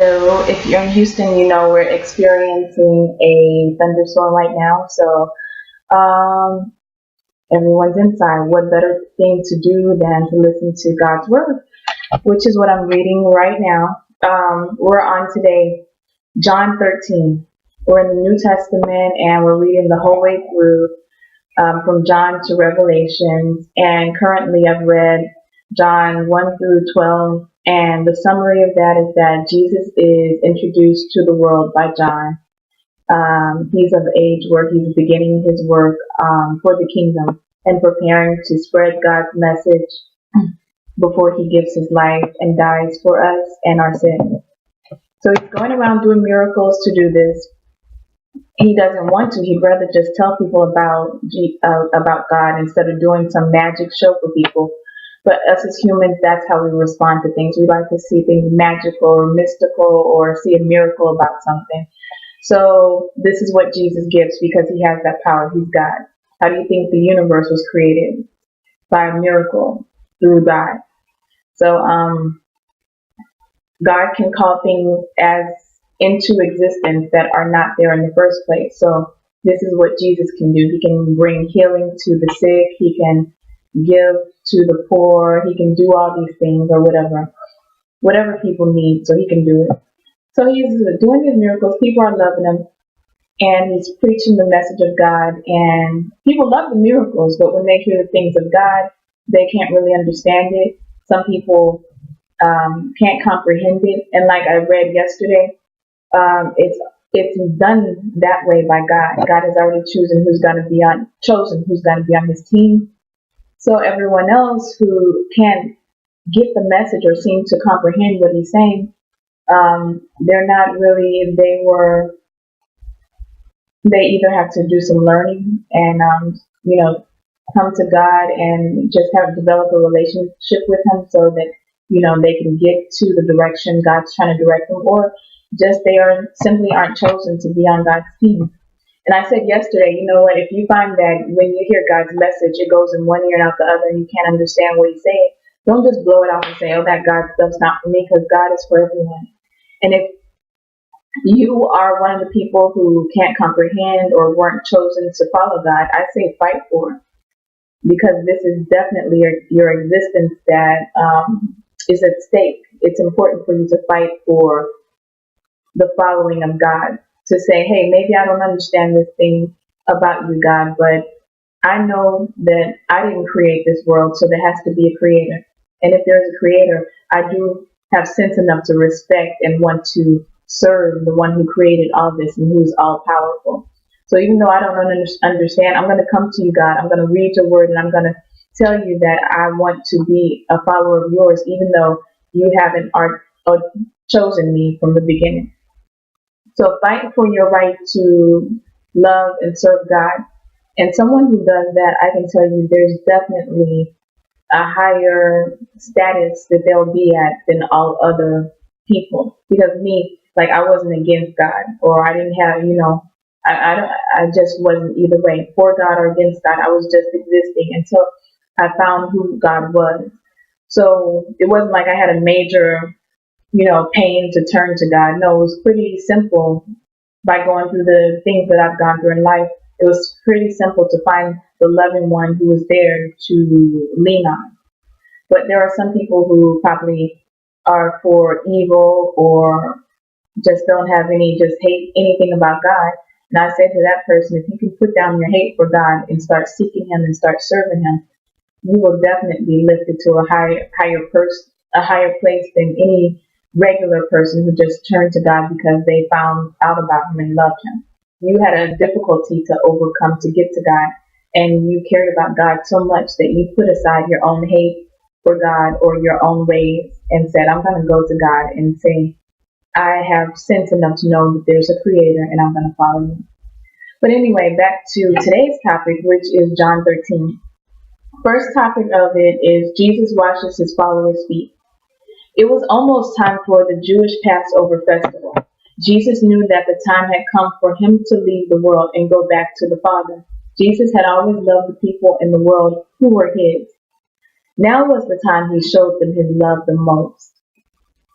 So if you're in Houston, you know we're experiencing a thunderstorm right now. So um, everyone's inside. What better thing to do than to listen to God's word, which is what I'm reading right now. We're on today, John 13. We're in the New Testament and we're reading the whole way through from John to Revelations. And currently I've read John 1 through 12. And the summary of that is that Jesus is introduced to the world by John. He's of age where he's beginning his work for the kingdom and preparing to spread God's message before he gives his life and dies for us and our sins. So he's going around doing miracles to do this. He doesn't want to. He'd rather just tell people about God instead of doing some magic show for people. But us as humans, that's how we respond to things. We like to see things magical or mystical or see a miracle about something. So this is what Jesus gives because he has that power. He's God. How do you think the universe was created? By a miracle through God. So God can call things as into existence that are not there in the first place. So this is what Jesus can do. He can bring healing to the sick. He can give to the poor. He can do all these things or whatever people need. So he can do it. So he's doing his miracles. People are loving him. And he's preaching the message of God. And people love the miracles, but when they hear the things of God, they can't really understand it. Some people can't comprehend it. And like I read yesterday, it's done that way by God. God has already chosen who's going to be on his team. So everyone else who can't get the message or seem to comprehend what he's saying, they're not really. They either have to do some learning and come to God and just have develop a relationship with him so that they can get to the direction God's trying to direct them, or just they are simply aren't chosen to be on God's team. And I said yesterday, you know what, if you find that when you hear God's message, it goes in one ear and out the other and you can't understand what he's saying, don't just blow it off and say, oh, that God stuff's not for me, because God is for everyone. And if you are one of the people who can't comprehend or weren't chosen to follow God, I say fight for it, because this is definitely your existence that is at stake. It's important for you to fight for the following of God, to say, hey, maybe I don't understand this thing about you, God, but I know that I didn't create this world, so there has to be a creator. And if there's a creator, I do have sense enough to respect and want to serve the one who created all this and who's all powerful. So even though I don't understand, I'm going to come to you, God. I'm going to read your word and I'm going to tell you that I want to be a follower of yours, even though you haven't chosen me from the beginning. So fight for your right to love and serve God. And someone who does that, I can tell you there's definitely a higher status that they'll be at than all other people. Because me, like, I wasn't against God, or I didn't have, I just wasn't either way, for God or against God. I was just existing until I found who God was. So it wasn't like I had a major pain to turn to God. No, it was pretty simple by going through the things that I've gone through in life. It was pretty simple to find the loving one who was there to lean on. But there are some people who probably are for evil or just don't have just hate anything about God. And I say to that person, if you can put down your hate for God and start seeking him and start serving him, you will definitely be lifted to a higher place than any regular person who just turned to God because they found out about him and loved him. You had a difficulty to overcome to get to God, and you cared about God so much that you put aside your own hate for God or your own ways and said, I'm going to go to God and say, I have sense enough to know that there's a creator and I'm going to follow him. But anyway, back to today's topic, which is John 13. First topic of it is Jesus washes his followers' feet. It was almost time for the Jewish Passover festival. Jesus knew that the time had come for him to leave the world and go back to the Father. Jesus had always loved the people in the world who were his. Now was the time he showed them his love the most.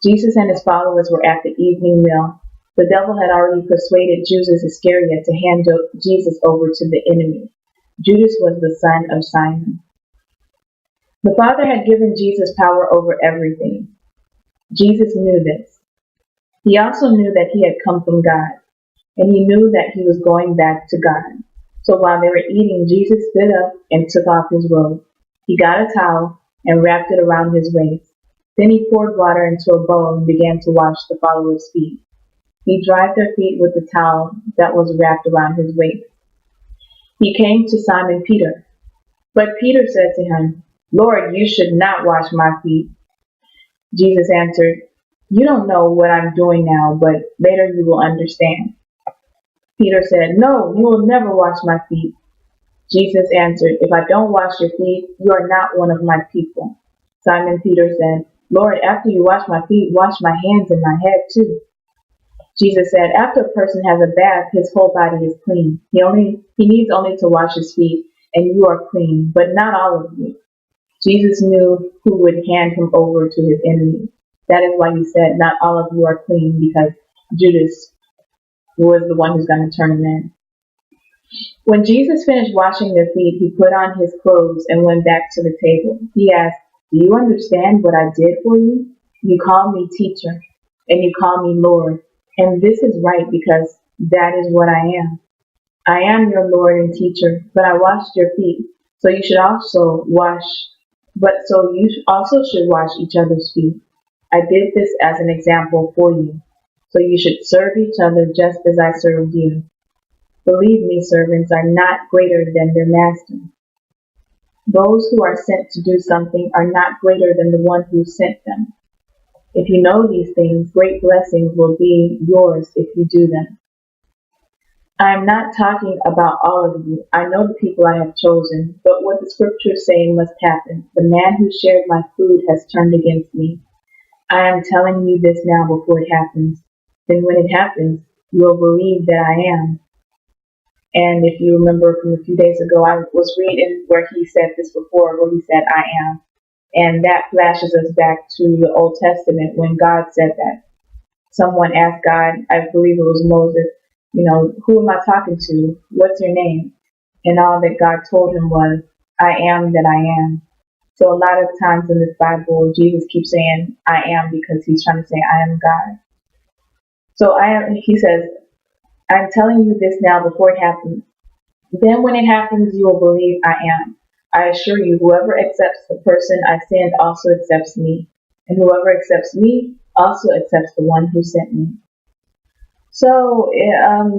Jesus and his followers were at the evening meal. The devil had already persuaded Judas Iscariot to hand Jesus over to the enemy. Judas was the son of Simon. The Father had given Jesus power over everything. Jesus knew this. He also knew that he had come from God, and he knew that he was going back to God. So while they were eating, Jesus stood up and took off his robe. He got a towel and wrapped it around his waist. Then he poured water into a bowl and began to wash the followers' feet. He dried their feet with the towel that was wrapped around his waist. He came to Simon Peter. But Peter said to him, "Lord, you should not wash my feet." Jesus answered, "You don't know what I'm doing now, but later you will understand." Peter said, "No, you will never wash my feet." Jesus answered, "If I don't wash your feet, you are not one of my people." Simon Peter said, "Lord, after you wash my feet, wash my hands and my head too." Jesus said, "After a person has a bath, his whole body is clean. He needs only to wash his feet, and you are clean, but not all of you." Jesus knew who would hand him over to his enemies. That is why he said, "Not all of you are clean," because Judas was the one who's going to turn him in. When Jesus finished washing their feet, he put on his clothes and went back to the table. He asked, "Do you understand what I did for you? You call me teacher, and you call me Lord. And this is right because that is what I am. I am your Lord and teacher, but I washed your feet. So you should also wash, so you also should wash each other's feet. I did this as an example for you. So you should serve each other just as I served you. Believe me, servants are not greater than their master. Those who are sent to do something are not greater than the one who sent them. If you know these things, great blessings will be yours if you do them." I am not talking about all of you. I know the people I have chosen, but what the scriptures say must happen. The man who shared my food has turned against me. I am telling you this now before it happens. Then when it happens, you will believe that I am. And if you remember from a few days ago, I was reading where he said this before, where he said, "I am." And that flashes us back to the Old Testament when God said that. Someone asked God, I believe it was Moses, "Who am I talking to? What's your name?" And all that God told him was, "I am that I am." So a lot of times in this Bible, Jesus keeps saying, "I am," because he's trying to say, "I am God." So he says, "I'm telling you this now before it happens. Then when it happens, you will believe I am. I assure you, whoever accepts the person I send also accepts me. And whoever accepts me also accepts the one who sent me." So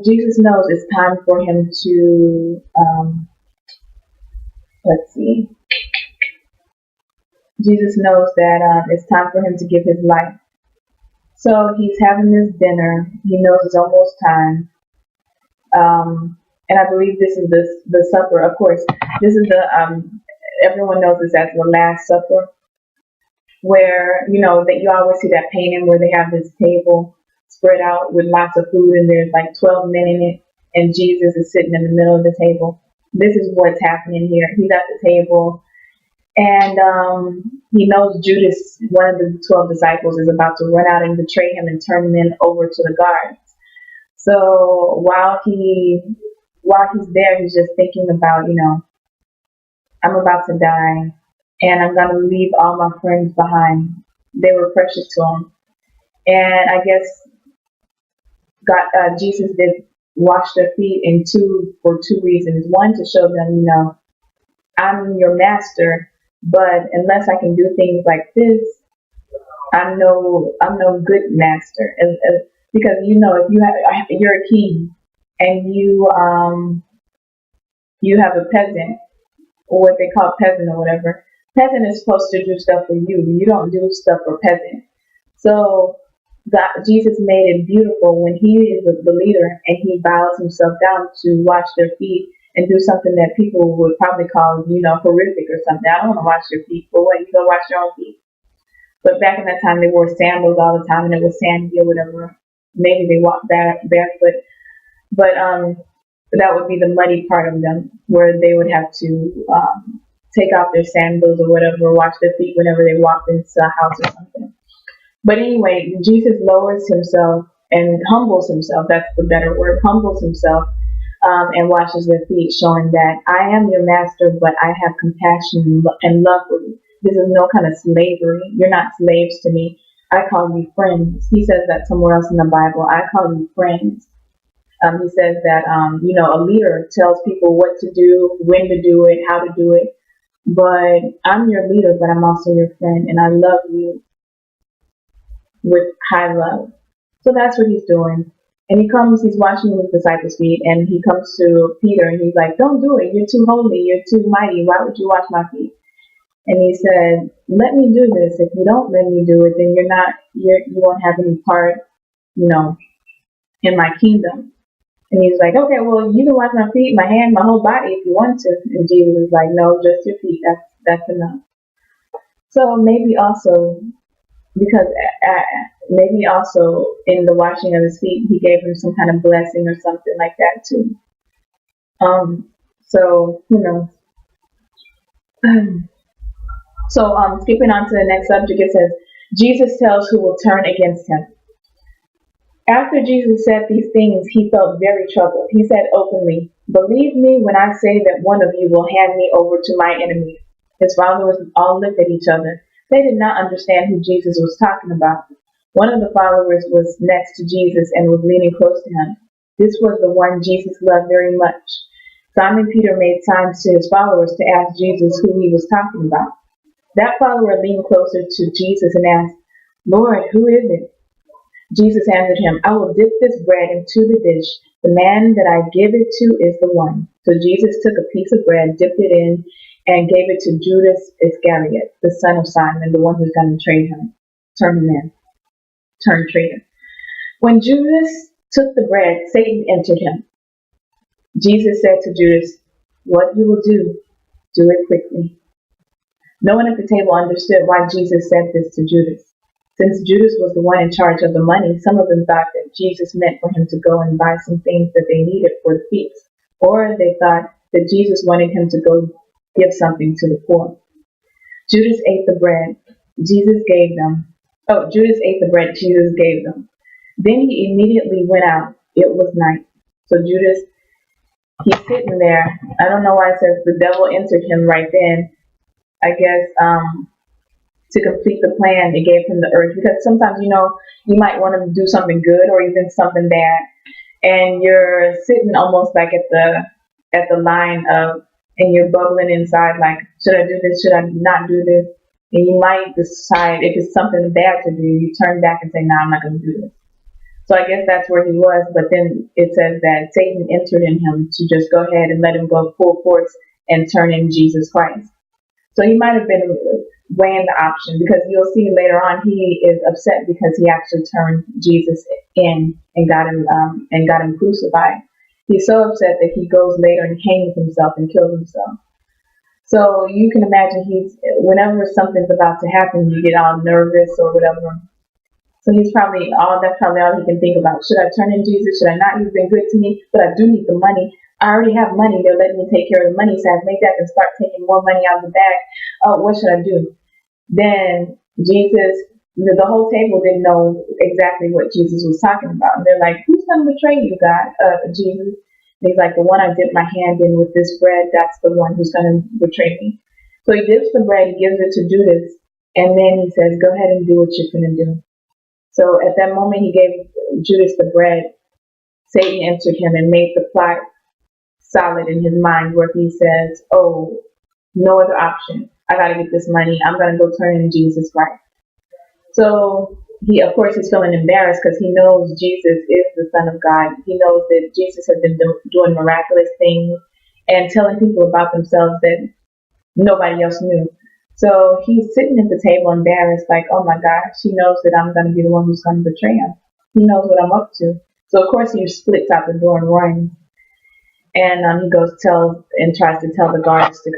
Jesus knows it's time for him to, let's see. Jesus knows that it's time for him to give his life. So he's having this dinner. He knows it's almost time. And I believe this is the supper. Of course, this is everyone knows this as the Last Supper, where, that you always see that painting where they have this table spread out with lots of food and there's like 12 men in it and Jesus is sitting in the middle of the table. This is what's happening here. He's at the table and he knows Judas, one of the 12 disciples, is about to run out and betray him and turn him over to the guards. So while he's there, he's just thinking about, I'm about to die and I'm going to leave all my friends behind. They were precious to him. And I guess Jesus did wash their feet for two reasons. One, to show them, I'm your master, but unless I can do things like this, I'm no good master. Because if you're a king and you have a peasant, or what they call peasant or whatever. Peasant is supposed to do stuff for you. You don't do stuff for peasant. So Jesus made it beautiful when he is the leader and he bows himself down to wash their feet and do something that people would probably call, horrific or something. I don't want to wash your feet. For what? You go wash your own feet. But back in that time, they wore sandals all the time and it was sandy or whatever. Maybe they walked barefoot. But that would be the muddy part of them, where they would have to take off their sandals or whatever, wash their feet whenever they walked into a house or something. But anyway, Jesus lowers himself and humbles himself. That's the better word. Humbles himself and washes their feet, showing that I am your master, but I have compassion and love for you. This is no kind of slavery. You're not slaves to me. I call you friends. He says that somewhere else in the Bible. I call you friends. He says that, a leader tells people what to do, when to do it, how to do it. But I'm your leader, but I'm also your friend, and I love you with high love. So that's what he's doing. And he's washing his disciples' feet, and he comes to Peter, and he's like, don't do it. You're too holy. You're too mighty. Why would you wash my feet? And he said, let me do this. If you don't let me do it, then you won't have any part, you know, in my kingdom. And he's like, okay, well, you can wash my feet, my hand, my whole body if you want to. And Jesus was like, no, just your feet. That's enough. So maybe also, because maybe also in the washing of his feet, he gave him some kind of blessing or something like that too. So who knows? Skipping on to the next subject, it says, Jesus tells who will turn against him. After Jesus said these things, he felt very troubled. He said openly, believe me when I say that one of you will hand me over to my enemies. His followers all looked at each other. They did not understand who Jesus was talking about. One of the followers was next to Jesus and was leaning close to him. This was the one Jesus loved very much. Simon Peter made signs to his followers to ask Jesus who he was talking about. That follower leaned closer to Jesus and asked, Lord, who is it? Jesus answered him, I will dip this bread into the dish. The man that I give it to is the one. So Jesus took a piece of bread, dipped it in, and gave it to Judas Iscariot, the son of Simon, the one who's going to turn him in, turn traitor. When Judas took the bread, Satan entered him. Jesus said to Judas, what you will do it quickly. No one at the table understood why Jesus said this to Judas. Since Judas was the one in charge of the money, some of them thought that Jesus meant for him to go and buy some things that they needed for the feast. Or they thought that Jesus wanted him to go give something to the poor. Judas ate the bread Jesus gave them. Judas ate the bread Jesus gave them. Then he immediately went out. It was night. So Judas, he's sitting there. I don't know why it says the devil entered him right then. I guess to complete the plan, it gave him the urge. Because sometimes, you might want to do something good or even something bad, and you're sitting almost like at the line of, and you're bubbling inside, like, should I do this? Should I not do this? And you might decide if it's something bad to do, you turn back and say, no, I'm not going to do this. So I guess that's where he was. But then it says that Satan entered in him to just go ahead and let him go full force and turn in Jesus Christ. So he might have been weighing the option, because you'll see later on he is upset because he actually turned Jesus in and got him crucified. He's so upset that he goes later and hangs himself and kills himself. So you can imagine whenever something's about to happen, you get all nervous or whatever. So that's probably all he can think about. Should I turn in Jesus? Should I not? He's been good to me, but I do need the money. I already have money. They're letting me take care of the money, so maybe I can start taking more money out of the bag. What should I do? Then Jesus, the whole table didn't know exactly what Jesus was talking about. And they're like, who's going to betray you, God? Jesus. And he's like, the one I dipped my hand in with this bread, that's the one who's going to betray me. So he dips the bread, he gives it to Judas, and then he says, go ahead and do what you're going to do. So at that moment, he gave Judas the bread. Satan entered him and made the plot solid in his mind, where he says, oh, no other option. I got to get this money. I'm going to go turn in Jesus Christ. So he's feeling embarrassed, because he knows Jesus is the Son of God. He knows that Jesus has been doing miraculous things and telling people about themselves that nobody else knew. So he's sitting at the table embarrassed, like, oh my gosh, he knows that I'm going to be the one who's going to betray him. He knows what I'm up to. So of course he splits out the door and runs. And he tries to tell the guards to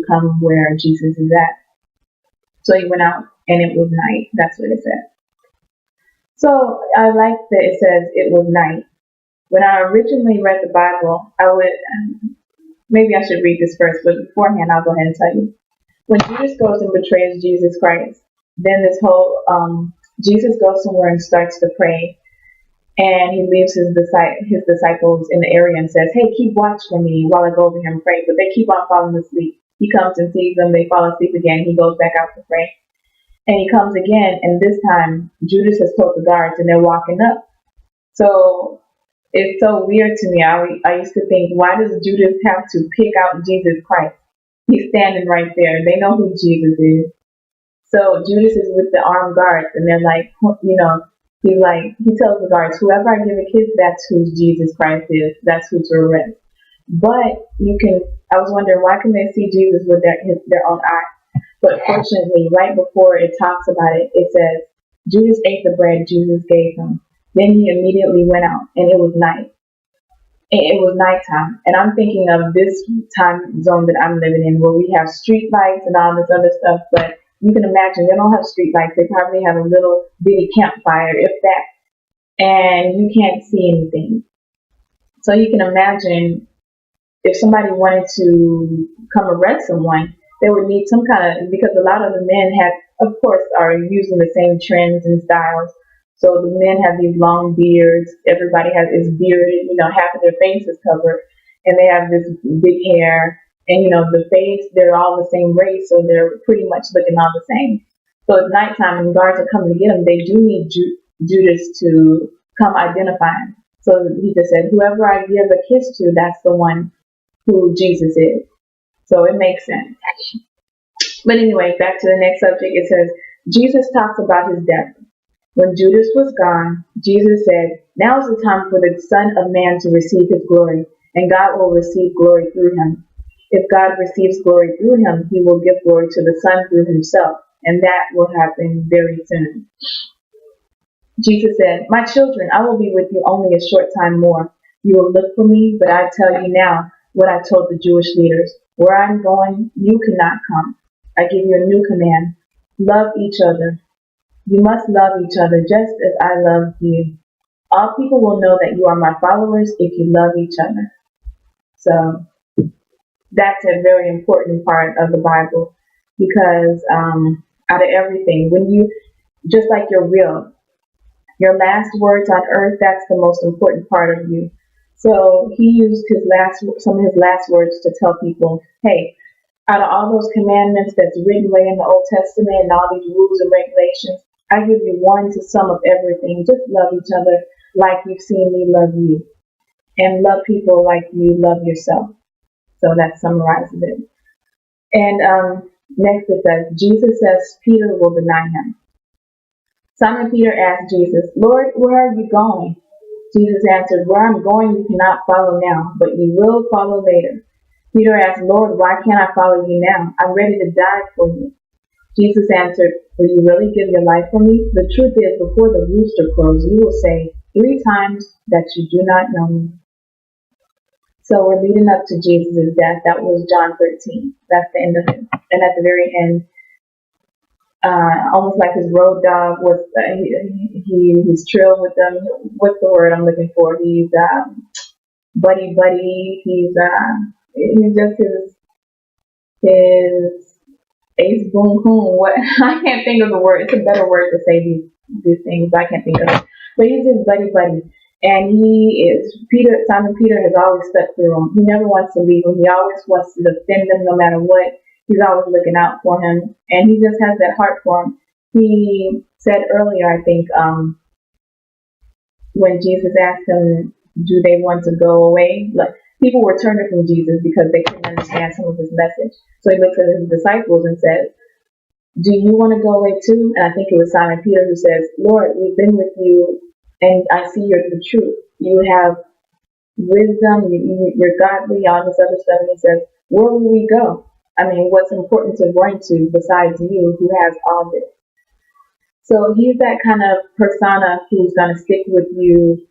come where Jesus is at. So he went out, and it was night. That's what it said. So I like that it says it was night. When I originally read the Bible, maybe I should read this first, but beforehand I'll go ahead and tell you. When Judas goes and betrays Jesus Christ, then this whole Jesus goes somewhere and starts to pray, and he leaves his disciples in the area and says, "Hey, keep watch for me while I go over here and pray." But they keep on falling asleep. He comes and sees them. They fall asleep again. He goes back out to pray. And he comes again, and this time Judas has told the guards, and they're walking up. So it's so weird to me. I used to think, why does Judas have to pick out Jesus Christ? He's standing right there. They know who Jesus is. So Judas is with the armed guards, and they're like, he tells the guards, whoever I give a kiss, that's who Jesus Christ is. That's who to arrest. But I was wondering, why can they see Jesus with their own eyes? But fortunately, right before it talks about it, it says, Judas ate the bread Jesus gave him. Then he immediately went out, and it was night. It was nighttime. And I'm thinking of this time zone that I'm living in, where we have street lights and all this other stuff. But you can imagine, they don't have street lights. They probably have a little bitty campfire, if that. And you can't see anything. So you can imagine, if somebody wanted to come arrest someone, they would need some kind of, because a lot of the men of course, are using the same trends and styles. So the men have these long beards. Everybody is bearded. Half of their face is covered, and they have this big hair. And the face, they're all the same race, so they're pretty much looking all the same. So it's nighttime, and guards are coming to get them. They do need Judas to come identify him. So he just said, "Whoever I give a kiss to, that's the one who Jesus is." So it makes sense. But anyway, back to the next subject. It says, Jesus talks about his death. When Judas was gone, Jesus said, "Now is the time for the Son of Man to receive his glory, and God will receive glory through him. If God receives glory through him, he will give glory to the Son through himself, and that will happen very soon." Jesus said, "My children, I will be with you only a short time more. You will look for me, but I tell you now what I told the Jewish leaders. Where I'm going, you cannot come. I give you a new command. Love each other. You must love each other just as I love you. All people will know that you are my followers if you love each other." So that's a very important part of the Bible, because out of everything, just like your will, your last words on earth, that's the most important part of you. So he used some of his last words to tell people, hey, out of all those commandments that's written away in the Old Testament and all these rules and regulations, I give you one to sum up everything. Just love each other like you've seen me love you, and love people like you love yourself. So that summarizes it. And next it says, Jesus says Peter will deny him. Simon Peter asked Jesus, "Lord, where are you going?" Jesus answered, "Where I'm going you cannot follow now, but you will follow later." Peter asked, "Lord, why can't I follow you now? I'm ready to die for you." Jesus answered, "Will you really give your life for me? The truth is, before the rooster crows, you will say 3 times that you do not know me." So we're leading up to Jesus' death. That was John 13. That's the end of it. And at the very end, almost like his road dog was, he's trailed with them. What's the word I'm looking for? He's buddy. He's just his ace boom coon. What I can't think of the word. It's a better word to say these things, but I can't think of it. But he's his buddy. And Simon Peter has always stuck through him. He never wants to leave him. He always wants to defend him no matter what. He's always looking out for him. And he just has that heart for him. He said earlier, I think, when Jesus asked him, do they want to go away? Like, people were turning from Jesus because they couldn't understand some of his message. So he looks at his disciples and says, "Do you want to go away too?" And I think it was Simon Peter who says, "Lord, we've been with you, and I see you're the truth. You have wisdom, you're godly, all this other stuff." And he says, "Where will we go? I mean, what's important to run to besides you who has all this?" So he's that kind of persona who's going to stick with you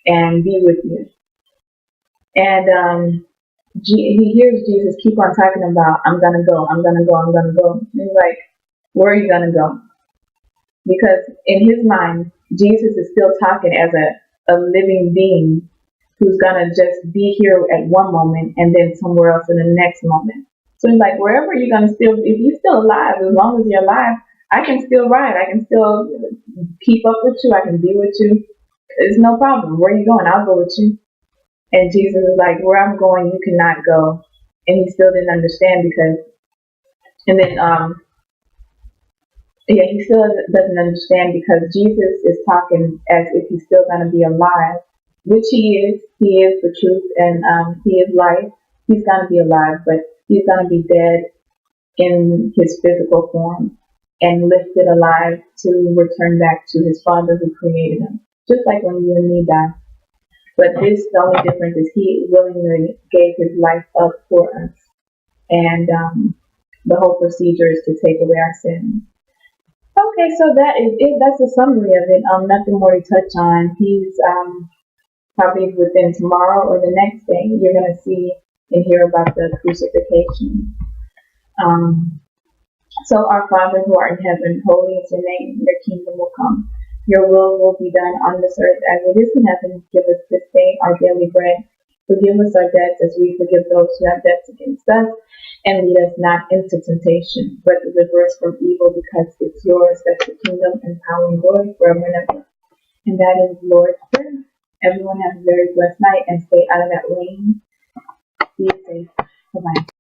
and be with you. And he hears Jesus keep on talking about, "I'm going to go, I'm going to go, I'm going to go." And he's like, where are you going to go? Because in his mind, Jesus is still talking as a living being who's going to just be here at one moment and then somewhere else in the next moment. So he's like, wherever you're going to if you're still alive, as long as you're alive, I can still ride. I can still keep up with you. I can be with you. It's no problem. Where are you going? I'll go with you. And Jesus is like, where I'm going, you cannot go. And he still didn't understand because, and then, yeah, he still doesn't understand because Jesus is talking as if he's still going to be alive, which he is. He is the truth and he is life. He's going to be alive, but he's going to be dead in his physical form and lifted alive to return back to his Father who created him. Just like when you and me die. But this, the only difference is he willingly gave his life up for us. And the whole procedure is to take away our sins. Okay, so that is it. That's a summary of it. Nothing more to touch on. He's probably within tomorrow or the next day, you're going to see and hear about the crucifixion. Um, so, our Father who art in heaven, holy is your name. Your kingdom will come. Your will be done on this earth as it is in heaven. Give us this day our daily bread. Forgive us our debts as we forgive those who have debts against us. And lead us not into temptation, but deliver us from evil, because it's yours, that's the kingdom and power and glory forever and ever. And that is Lord's Prayer. Everyone have a very blessed night and stay out of that rain. Be safe. Bye-bye.